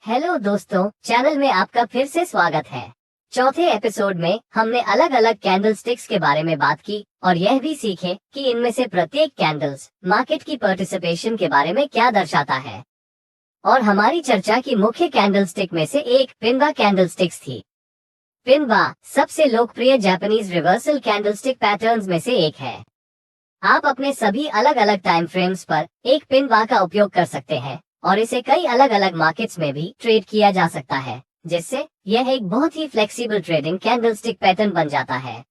Hello दोस्तों, channel में आपका फिर से स्वागत है। चौथे एपिसोड में हमने अलग अलग कैंडल स्टिक्स के बारे में बात की और यह भी सीखे कि इनमें से प्रत्येक कैंडल्स मार्केट की पार्टिसिपेशन के बारे में क्या दर्शाता है। और हमारी चर्चा की मुख्य कैंडल स्टिक में से एक पिनबा कैंडल स्टिक्स थी। पिनबा सबसे लोकप्रिय Japanese reversal candle stick patterns में से एक है। आप अपने सभी अलग अलग टाइम फ्रेम्स पर एक पिनबा का उपयोग कर सकते हैं और इसे कई अलग अलग मार्केट्स में भी ट्रेड किया जा सकता है, जिससे यह एक बहुत ही फ्लेक्सिबल ट्रेडिंग कैंडलस्टिक पैटर्न बन जाता है।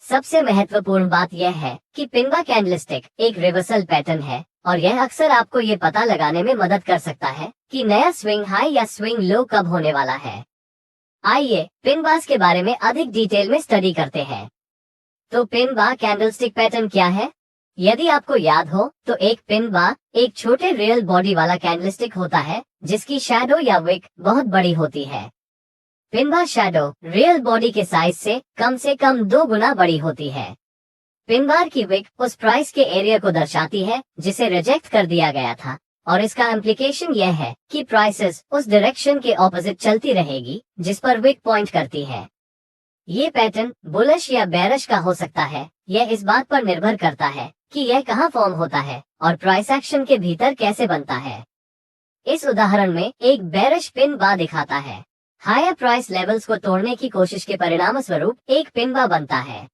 सबसे महत्वपूर्ण बात यह है कि पिनबा कैंडलस्टिक एक रिवर्सल पैटर्न है और यह अक्सर आपको ये पता लगाने में मदद कर सकता है कि नया स्विंग हाई या स्विंग लो कब होने वाला है। आइए पिनबास के बारे में अधिक डिटेल में स्टडी करते हैं। तो पिनबा कैंडलस्टिक पैटर्न क्या है? यदि आपको याद हो तो एक पिनबा एक छोटे रियल बॉडी वाला कैंडलस्टिक होता है जिसकी शैडो या विक बहुत बड़ी होती है। पिनबा शैडो रियल बॉडी के साइज से कम 2 गुना बड़ी होती है। पिनबार की विक उस प्राइस के एरिया को दर्शाती है जिसे रिजेक्ट कर दिया गया था और इसका इम्प्लीकेशन यह है कि प्राइसेस उस डायरेक्शन के ऑपोजिट चलती रहेगी जिस पर विक पॉइंट करती है। ये पैटर्न बुलिश या बेरिश का हो सकता है। यह इस बात पर निर्भर करता है कि यह कहाँ फॉर्म होता है और प्राइस एक्शन के भीतर कैसे बनता है। इस उदाहरण में एक बेरिश पिन बा दिखाता है। हायर प्राइस लेवल्स को तोड़ने की कोशिश के परिणाम स्वरूप एक पिन बा बनता है।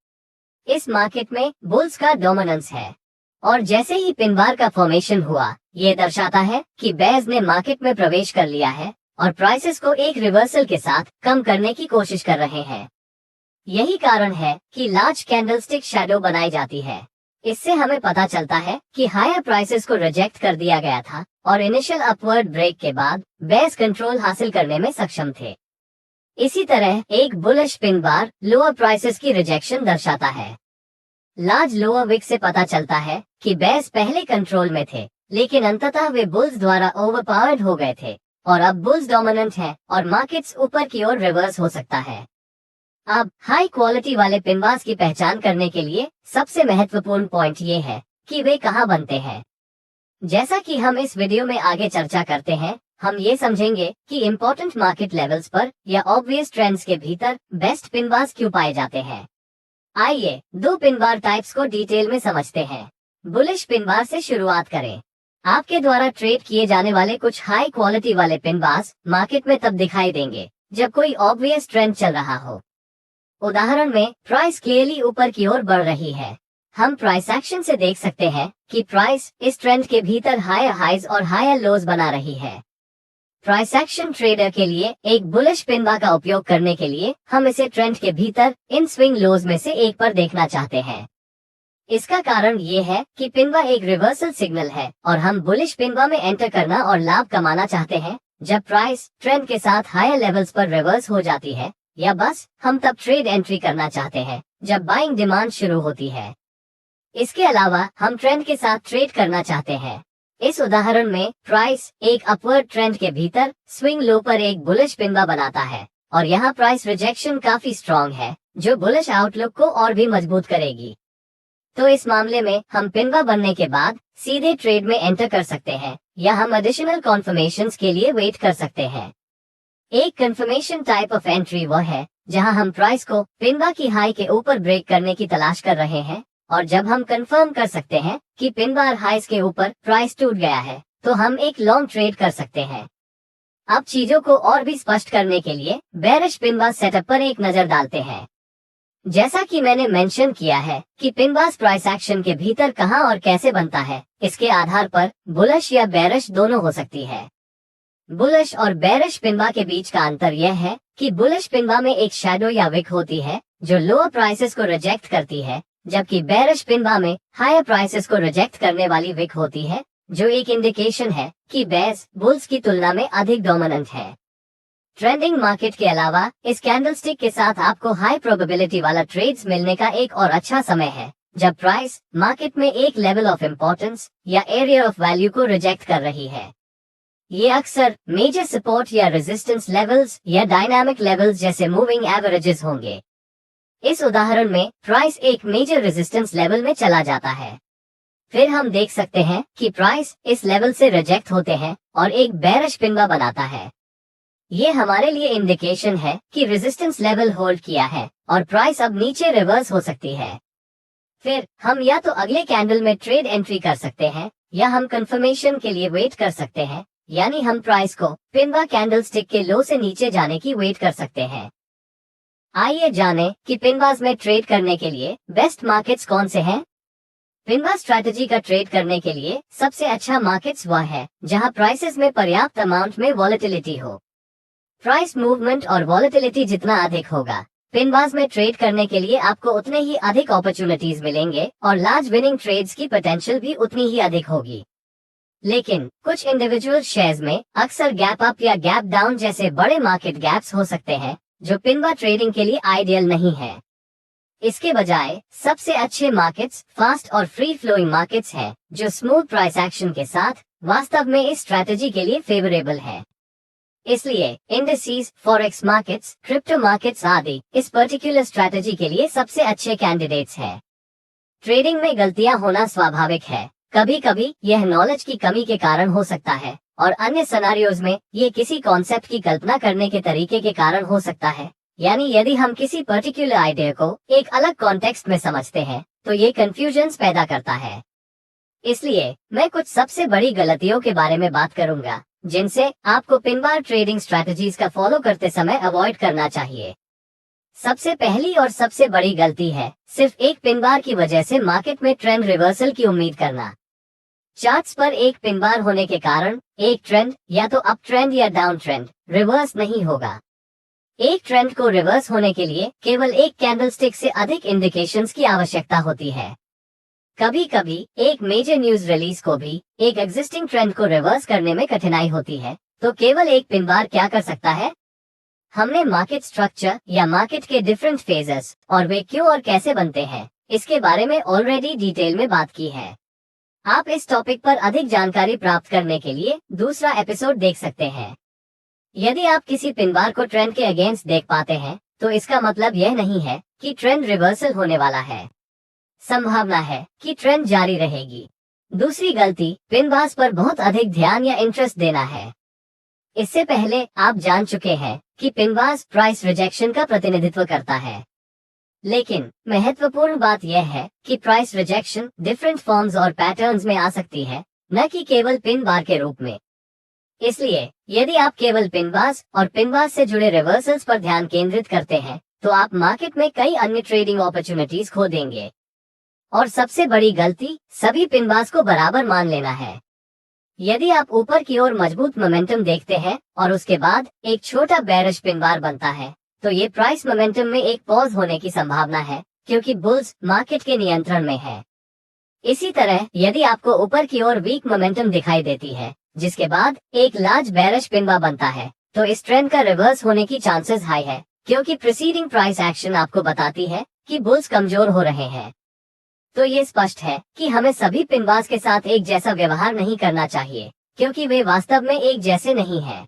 इस मार्केट में बुल्स का डोमिनेंस है और जैसे ही पिन बार का फॉर्मेशन हुआ, ये दर्शाता है कि बेयर्स ने मार्केट में प्रवेश कर लिया है और प्राइसेस को एक रिवर्सल के साथ कम करने की कोशिश कर रहे हैं। यही कारण है कि लार्ज कैंडलस्टिक शैडो बनाई जाती है। इससे हमें पता चलता है कि हायर प्राइसेस को रिजेक्ट कर दिया गया था और इनिशियल अपवर्ड ब्रेक के बाद बेयर्स कंट्रोल हासिल करने में सक्षम थे। इसी तरह एक bullish pin bar lower prices की रिजेक्शन दर्शाता है। लार्ज लोअर विक से पता चलता है कि बेयर्स पहले कंट्रोल में थे, लेकिन अंततः वे बुल्स द्वारा ओवरपावर्ड हो गए थे और अब बुल्स डोमिनेंट हैं और मार्केट्स ऊपर की ओर रिवर्स हो सकता है। अब हाई क्वालिटी वाले पिनबास की पहचान करने के लिए सबसे महत्वपूर्ण पॉइंट ये है कि वे कहाँ बनते हैं। जैसा कि हम इस वीडियो में आगे चर्चा करते हैं, हम ये समझेंगे कि इम्पोर्टेंट मार्केट लेवल्स पर या ऑब्वियस ट्रेंड्स के भीतर बेस्ट पिनबास क्यों पाए जाते हैं। आइए 2 पिनबार टाइप्स को डिटेल में समझते हैं। बुलिश पिनबार से शुरुआत करें। आपके द्वारा ट्रेड किए जाने वाले कुछ हाई क्वालिटी वाले पिनबास मार्केट में तब दिखाई देंगे जब कोई ऑब्वियस ट्रेंड चल रहा हो। उदाहरण में प्राइस क्लियरली ऊपर की ओर बढ़ रही है। हम प्राइस एक्शन से देख सकते हैं कि प्राइस इस ट्रेंड के भीतर हायर हाइज और हायर लोज बना रही है। प्राइस एक्शन ट्रेडर के लिए एक बुलिश पिनबा का उपयोग करने के लिए हम इसे ट्रेंड के भीतर इन स्विंग लोज में से एक पर देखना चाहते हैं। इसका कारण ये है कि पिनबा एक रिवर्सल सिग्नल है और हम बुलिश पिनबा में एंटर करना और लाभ कमाना चाहते हैं जब प्राइस ट्रेंड के साथ हायर लेवल्स पर रिवर्स हो जाती है, या बस हम तब ट्रेड एंट्री करना चाहते हैं जब बाइंग डिमांड शुरू होती है। इसके अलावा हम ट्रेंड के साथ ट्रेड करना चाहते हैं। इस उदाहरण में प्राइस एक अपवर्ड ट्रेंड के भीतर स्विंग लो पर एक बुलिश पिनबा बनाता है और यहाँ प्राइस रिजेक्शन काफी स्ट्रॉन्ग है जो बुलिश आउटलुक को और भी मजबूत करेगी। तो इस मामले में हम पिनबा बनने के बाद सीधे ट्रेड में एंटर कर सकते हैं या हम एडिशनल कॉन्फर्मेशंस के लिए वेट कर सकते हैं। एक कंफर्मेशन टाइप ऑफ एंट्री वह है जहां हम प्राइस को पिनबा की हाई के ऊपर ब्रेक करने की तलाश कर रहे हैं और जब हम कंफर्म कर सकते हैं कि पिनबार हाइस के ऊपर प्राइस टूट गया है तो हम एक लॉन्ग ट्रेड कर सकते हैं। अब चीजों को और भी स्पष्ट करने के लिए बेरिश पिनबा सेटअप पर एक नजर डालते हैं। जैसा कि मैंने मेंशन किया है कि पिनबास प्राइस एक्शन के भीतर कहां और कैसे बनता है, इसके आधार पर बुलिश या बेरिश दोनों हो सकती है। बुलिश और बेरिश पिनबा के बीच का अंतर यह है कि बुलिश पिनबा में एक शैडो या विक होती है जो लोअर प्राइसेस को रिजेक्ट करती है, जबकि बेरिश पिनबा में हायर प्राइसेस को रिजेक्ट करने वाली विक होती है जो एक इंडिकेशन है कि बेयर्स बुल्स की तुलना में अधिक डोमिनेंट है। ट्रेंडिंग मार्केट के अलावा इस कैंडलस्टिक के साथ आपको हाई प्रोबेबिलिटी वाला ट्रेड्स मिलने का एक और अच्छा समय है जब प्राइस मार्केट में एक लेवल ऑफ इम्पोर्टेंस या एरिया ऑफ वैल्यू को रिजेक्ट कर रही है। ये अक्सर मेजर सपोर्ट या रेजिस्टेंस लेवल्स या डायनामिक लेवल्स जैसे मूविंग एवरेजेस होंगे। इस उदाहरण में प्राइस एक मेजर रेजिस्टेंस लेवल में चला जाता है। फिर हम देख सकते हैं कि प्राइस इस लेवल से रिजेक्ट होते हैं और एक बेरिश पिनबा बनाता है। ये हमारे लिए इंडिकेशन है कि रेजिस्टेंस लेवल होल्ड किया है और प्राइस अब नीचे रिवर्स हो सकती है। फिर हम या तो अगले कैंडल में ट्रेड एंट्री कर सकते हैं या हम कंफर्मेशन के लिए वेट कर सकते हैं, यानी हम प्राइस को पिनबा कैंडलस्टिक के लो से नीचे जाने की वेट कर सकते हैं। आइए जानें कि पिनबाज में ट्रेड करने के लिए बेस्ट मार्केट्स कौन से हैं। पिनबा स्ट्रैटेजी का ट्रेड करने के लिए सबसे अच्छा मार्केट्स वह है जहां प्राइसेस में पर्याप्त अमाउंट में वॉलेटिलिटी हो। प्राइस मूवमेंट और वॉलेटिलिटी जितना अधिक होगा, पिनबाज में ट्रेड करने के लिए आपको उतने ही अधिक अपॉर्चुनिटीज मिलेंगे और लार्ज विनिंग ट्रेड्स की पोटेंशियल भी उतनी ही अधिक होगी। लेकिन कुछ इंडिविजुअल शेयर्स में अक्सर गैप अप या गैप डाउन जैसे बड़े मार्केट गैप्स हो सकते हैं जो पिनबा ट्रेडिंग के लिए आइडियल नहीं है। इसके बजाय सबसे अच्छे मार्केट्स फास्ट और फ्री फ्लोइंग मार्केट्स हैं जो स्मूथ प्राइस एक्शन के साथ वास्तव में इस स्ट्रैटेजी के लिए फेवरेबल है। इसलिए indices, forex markets, crypto markets आदि इस पर्टिकुलर स्ट्रैटेजी के लिए सबसे अच्छे कैंडिडेट्स हैं। ट्रेडिंग में गलतियां होना स्वाभाविक है। कभी कभी यह नॉलेज की कमी के कारण हो सकता है और अन्य सिनेरियोज में ये किसी कॉन्सेप्ट की कल्पना करने के तरीके के कारण हो सकता है। यानी यदि हम किसी पर्टिकुलर आइडिया को एक अलग कॉन्टेक्स्ट में समझते हैं तो ये कंफ्यूजन्स पैदा करता है। इसलिए मैं कुछ सबसे बड़ी गलतियों के बारे में बात करूंगा जिनसे आपको पिनबार ट्रेडिंग स्ट्रैटेजीज का फॉलो करते समय अवॉइड करना चाहिए। सबसे पहली और सबसे बड़ी गलती है सिर्फ एक पिनबार की वजह से मार्केट में ट्रेंड रिवर्सल की उम्मीद करना। चार्ट्स पर एक पिनबार होने के कारण एक ट्रेंड या तो अप ट्रेंड या डाउन ट्रेंड रिवर्स नहीं होगा। एक ट्रेंड को रिवर्स होने के लिए केवल एक कैंडलस्टिक से अधिक इंडिकेशंस की आवश्यकता होती है। कभी कभी एक मेजर न्यूज रिलीज को भी एक एग्जिस्टिंग ट्रेंड को रिवर्स करने में कठिनाई होती है, तो केवल एक पिनबार क्या कर सकता है। हमने मार्केट स्ट्रक्चर या मार्केट के डिफरेंट फेजेस और वे क्यों और कैसे बनते हैं इसके बारे में ऑलरेडी डिटेल में बात की है। आप इस टॉपिक पर अधिक जानकारी प्राप्त करने के लिए दूसरा एपिसोड देख सकते हैं। यदि आप किसी पिनबार को ट्रेंड के अगेंस्ट देख पाते हैं तो इसका मतलब यह नहीं है कि ट्रेंड रिवर्सल होने वाला है। संभावना है कि ट्रेंड जारी रहेगी। दूसरी गलती पिनबार्स पर बहुत अधिक ध्यान या इंटरेस्ट देना है। इससे पहले आप जान चुके हैं कि पिनबार्स प्राइस रिजेक्शन का प्रतिनिधित्व करता है, लेकिन महत्वपूर्ण बात यह है कि प्राइस रिजेक्शन डिफरेंट फॉर्म्स और पैटर्न्स में आ सकती है, न कि केवल पिनबार के रूप में। इसलिए यदि आप केवल पिनबार्स और पिनबार्स से जुड़े रिवर्सल्स पर ध्यान केंद्रित करते हैं तो आप मार्केट में कई अन्य ट्रेडिंग अपॉर्चुनिटीज खो देंगे। और सबसे बड़ी गलती सभी पिनबार्स को बराबर मान लेना है। यदि आप ऊपर की ओर मजबूत मोमेंटम देखते हैं और उसके बाद एक छोटा बेरिश पिनबार बनता है तो ये प्राइस मोमेंटम में एक पॉज होने की संभावना है, क्योंकि बुल्स मार्केट के नियंत्रण में है। इसी तरह यदि आपको ऊपर की ओर वीक मोमेंटम दिखाई देती है जिसके बाद एक लार्ज बेरिश पिनबार बनता है तो इस ट्रेंड का रिवर्स होने की चांसेस हाई है, क्योंकि प्रीसीडिंग प्राइस एक्शन आपको बताती है कि बुल्स कमजोर हो रहे हैं। तो ये स्पष्ट है कि हमें सभी पिनबार्स के साथ एक जैसा व्यवहार नहीं करना चाहिए, क्योंकि वे वास्तव में एक जैसे नहीं हैं।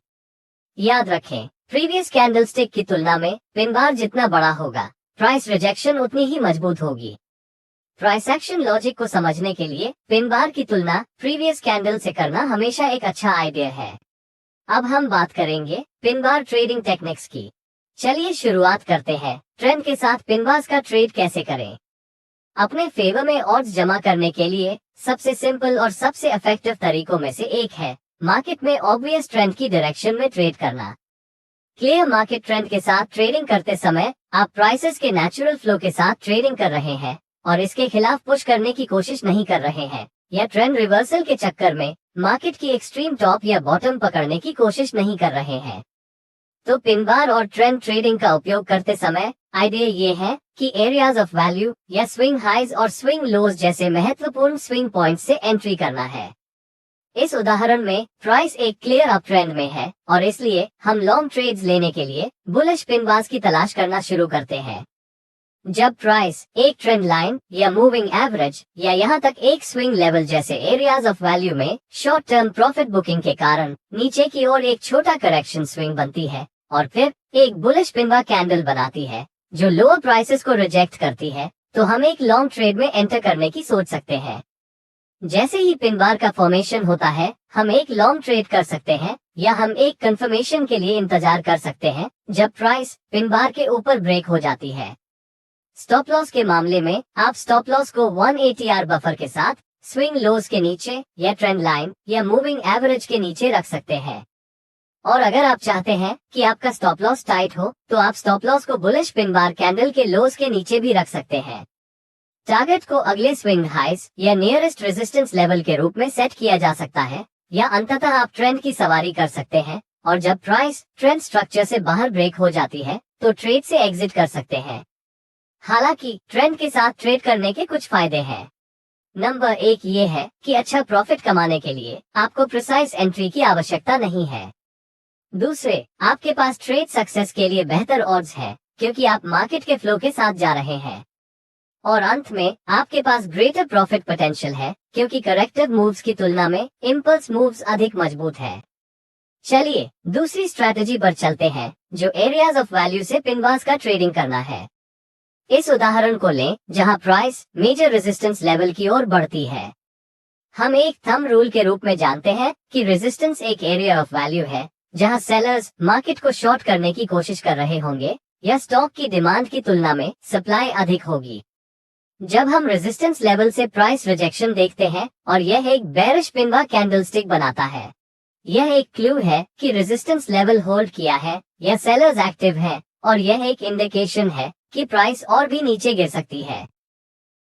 याद रखें, प्रीवियस कैंडलस्टिक की तुलना में पिनबार जितना बड़ा होगा, प्राइस रिजेक्शन उतनी ही मजबूत होगी। प्राइस एक्शन लॉजिक को समझने के लिए पिनबार की तुलना प्रीवियस कैंडल से करना हमेशा एक अच्छा आइडिया है। अब हम बात करेंगे पिनबार ट्रेडिंग टेक्निक्स की। चलिए शुरुआत करते हैं। ट्रेंड के साथ पिनबार्स का ट्रेड कैसे करें। अपने फेवर में ऑड्स जमा करने के लिए सबसे सिंपल और सबसे इफेक्टिव तरीकों में से एक है मार्केट में ऑब्वियस ट्रेंड की डायरेक्शन में ट्रेड करना। क्लियर मार्केट ट्रेंड के साथ ट्रेडिंग करते समय आप प्राइसेस के नेचुरल फ्लो के साथ ट्रेडिंग कर रहे हैं और इसके खिलाफ पुश करने की कोशिश नहीं कर रहे हैं, या ट्रेंड रिवर्सल के चक्कर में मार्केट की एक्सट्रीम टॉप या बॉटम पकड़ने की कोशिश नहीं कर रहे हैं। तो पिनबार और ट्रेंड ट्रेडिंग का उपयोग करते समय आइडिया ये है कि एरियाज ऑफ वैल्यू या स्विंग हाइज और स्विंग लोज जैसे महत्वपूर्ण स्विंग पॉइंट्स से एंट्री करना है। इस उदाहरण में प्राइस एक क्लियर अप ट्रेंड में है और इसलिए हम लॉन्ग ट्रेड्स लेने के लिए बुलिश पिनबार्स की तलाश करना शुरू करते हैं। जब प्राइस एक ट्रेंड लाइन या मूविंग एवरेज या यहाँ तक एक स्विंग लेवल जैसे एरियाज ऑफ वैल्यू में शॉर्ट टर्म प्रॉफिट बुकिंग के कारण नीचे की ओर एक छोटा करेक्शन स्विंग बनती है और फिर एक बुलिश पिनबार कैंडल बनाती है जो लोअर प्राइसेस को रिजेक्ट करती है, तो हम एक लॉन्ग ट्रेड में एंटर करने की सोच सकते हैं। जैसे ही पिनबार का फॉर्मेशन होता है हम एक लॉन्ग ट्रेड कर सकते हैं या हम एक कंफर्मेशन के लिए इंतजार कर सकते हैं जब प्राइस पिन बार के ऊपर ब्रेक हो जाती है। स्टॉप लॉस के मामले में आप स्टॉप लॉस को 180R बफर के साथ स्विंग लोज के नीचे या ट्रेंड लाइन या मूविंग एवरेज के नीचे रख सकते हैं। और अगर आप चाहते हैं कि आपका स्टॉप लॉस टाइट हो तो आप स्टॉप लॉस को बुलिश पिन बार कैंडल के लोज के नीचे भी रख सकते हैं। टारगेट को अगले स्विंग हाइस या नियरेस्ट रेजिस्टेंस लेवल के रूप में सेट किया जा सकता है, या अंततः आप ट्रेंड की सवारी कर सकते हैं और जब प्राइस ट्रेंड स्ट्रक्चर से बाहर ब्रेक हो जाती है तो ट्रेड से एग्जिट कर सकते हैं। हालांकि ट्रेंड के साथ ट्रेड करने के कुछ फायदे हैं। नंबर 1 ये है कि अच्छा प्रॉफिट कमाने के लिए आपको प्रिसाइज एंट्री की आवश्यकता नहीं है। दूसरे, आपके पास ट्रेड सक्सेस के लिए बेहतर ऑड्स है क्योंकि आप मार्केट के फ्लो के साथ जा रहे हैं। और अंत में आपके पास ग्रेटर प्रॉफिट पोटेंशियल है क्योंकि करेक्टिव मूव्स की तुलना में इम्पल्स मूव्स अधिक मजबूत है। चलिए दूसरी स्ट्रैटेजी पर चलते हैं, जो एरियाज ऑफ वैल्यू से पिन बार्स का ट्रेडिंग करना है। इस उदाहरण को लें जहां प्राइस मेजर रेजिस्टेंस लेवल की ओर बढ़ती है। हम एक थंब रूल के रूप में जानते हैं कि रेजिस्टेंस एक एरिया ऑफ वैल्यू है जहां सेलर्स मार्केट को शॉर्ट करने की कोशिश कर रहे होंगे या स्टॉक की डिमांड की तुलना में सप्लाई अधिक होगी। जब हम रेजिस्टेंस लेवल से प्राइस रिजेक्शन देखते हैं और यह एक बेरिश पिन बार कैंडलस्टिक बनाता है, यह एक क्लू है कि रेजिस्टेंस लेवल होल्ड किया है या सेलर्स एक्टिव हैं, और यह एक इंडिकेशन है कि प्राइस और भी नीचे गिर सकती है।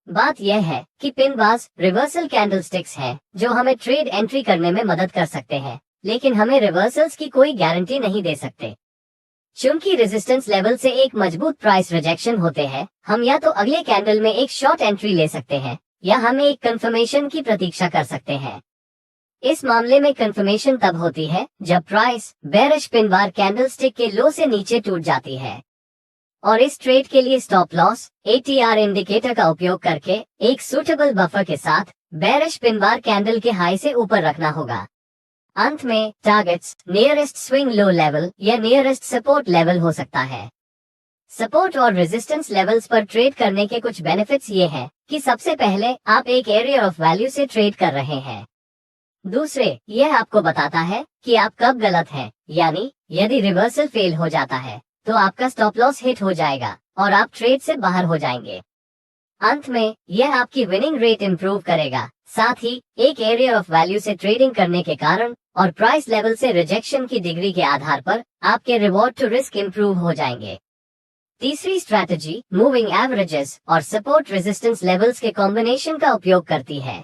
बात यह है कि पिन बार्स रिवर्सल कैंडलस्टिक्स हैं जो हमें ट्रेड एंट्री करने में मदद कर सकते हैं, लेकिन हमें रिवर्सल्स की कोई गारंटी नहीं दे सकते। चूंकि रेजिस्टेंस लेवल से एक मजबूत प्राइस रिजेक्शन होते हैं, हम या तो अगले कैंडल में एक शॉर्ट एंट्री ले सकते हैं या हम एक कंफर्मेशन की प्रतीक्षा कर सकते हैं। इस मामले में कंफर्मेशन तब होती है जब price bearish pin bar candlestick के लो से नीचे टूट जाती है। और इस ट्रेड के लिए स्टॉप लॉस ATR इंडिकेटर का उपयोग करके एक सूटेबल बफर के साथ बेरिश पिन बार कैंडल के हाई से ऊपर रखना होगा। अंत में targets nearest swing low level या नियरेस्ट सपोर्ट लेवल हो सकता है। सपोर्ट और रेजिस्टेंस लेवल्स पर ट्रेड करने के कुछ बेनिफिट्स ये हैं कि सबसे पहले आप एक एरिया ऑफ वैल्यू से ट्रेड कर रहे हैं। दूसरे, यह आपको बताता है कि आप कब गलत हैं, यानी यदि रिवर्सल फेल हो जाता है तो आपका स्टॉप लॉस हिट हो जाएगा और आप ट्रेड से बाहर हो जाएंगे। अंत में यह आपकी विनिंग रेट इंप्रूव करेगा, साथ ही एक एरिया ऑफ वैल्यू से ट्रेडिंग करने के कारण और प्राइस लेवल से रिजेक्शन की डिग्री के आधार पर आपके रिवॉर्ड टू रिस्क इंप्रूव हो जाएंगे। तीसरी स्ट्रैटेजी मूविंग एवरेजेस और सपोर्ट रेजिस्टेंस लेवल्स के कॉम्बिनेशन का उपयोग करती है।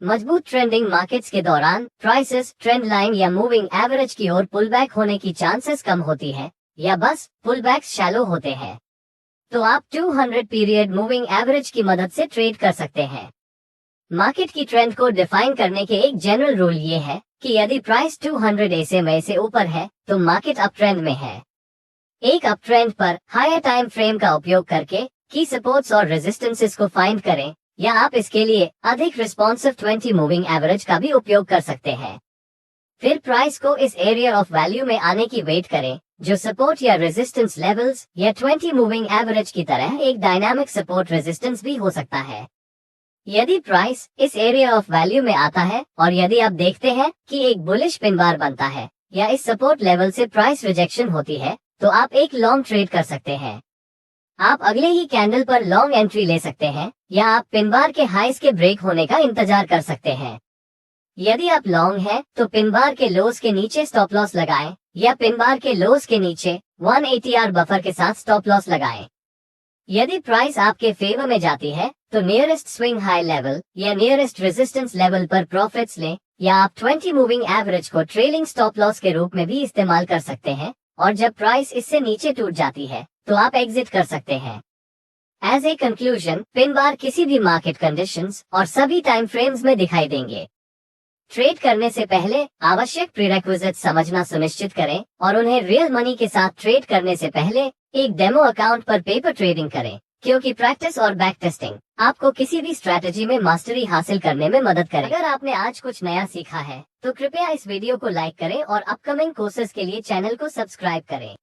मजबूत ट्रेंडिंग मार्केट्स के दौरान प्राइसेस ट्रेंड लाइन या मूविंग एवरेज की ओर पुल बैक होने की चांसेस कम होती है या बस पुल बैक्स शैलो होते हैं, तो आप 200 पीरियड मूविंग एवरेज की मदद से ट्रेड कर सकते हैं। मार्केट की ट्रेंड को डिफाइन करने के एक जनरल रूल ये है कि यदि प्राइस 200 SMA से ऊपर है तो मार्केट अप ट्रेंड में है। एक अप ट्रेंड पर हायर टाइम फ्रेम का उपयोग करके की सपोर्ट्स और रेजिस्टेंसेस को फाइंड करें, या आप इसके लिए अधिक रिस्पॉन्सिव 20 मूविंग एवरेज का भी उपयोग कर सकते हैं। फिर प्राइस को इस एरिया ऑफ वैल्यू में आने की वेट करें, जो सपोर्ट या रेजिस्टेंस लेवल्स या 20 मूविंग एवरेज की तरह एक डायनामिक सपोर्ट रेजिस्टेंस भी हो सकता है। यदि प्राइस इस एरिया ऑफ वैल्यू में आता है और यदि आप देखते हैं कि एक बुलिश पिन बार बनता है या इस सपोर्ट लेवल से प्राइस रिजेक्शन होती है, तो आप एक लॉन्ग ट्रेड कर सकते हैं। आप अगले ही कैंडल पर लॉन्ग एंट्री ले सकते हैं या आप पिन बार के हाइस के ब्रेक होने का इंतजार कर सकते हैं। यदि आप लॉन्ग हैं तो पिन बार के लोस के नीचे स्टॉप लॉस लगाएं या पिन बार के लोस के नीचे 180R बफर के साथ स्टॉप लॉस लगाएं। यदि प्राइस आपके फेवर में जाती है तो नियरेस्ट स्विंग हाई लेवल या नियरेस्ट रेजिस्टेंस लेवल पर प्रॉफिट्स लें, या आप 20 मूविंग एवरेज को ट्रेलिंग स्टॉप लॉस के रूप में भी इस्तेमाल कर सकते हैं, और जब प्राइस इससे नीचे टूट जाती है तो आप एग्जिट कर सकते हैं। As a conclusion, pin bar किसी भी मार्केट कंडीशंस और सभी टाइम फ्रेम्स में दिखाई देंगे। ट्रेड करने से पहले आवश्यक प्रीरेक्विजिट समझना सुनिश्चित करें और उन्हें रियल मनी के साथ ट्रेड करने से पहले एक डेमो अकाउंट पर पेपर ट्रेडिंग करें, क्योंकि प्रैक्टिस और बैक टेस्टिंग आपको किसी भी स्ट्रैटेजी में मास्टरी हासिल करने में मदद करेगा। अगर आपने आज कुछ नया सीखा है तो कृपया इस वीडियो को लाइक करें और अपकमिंग कोर्सेज के लिए चैनल को सब्सक्राइब करें।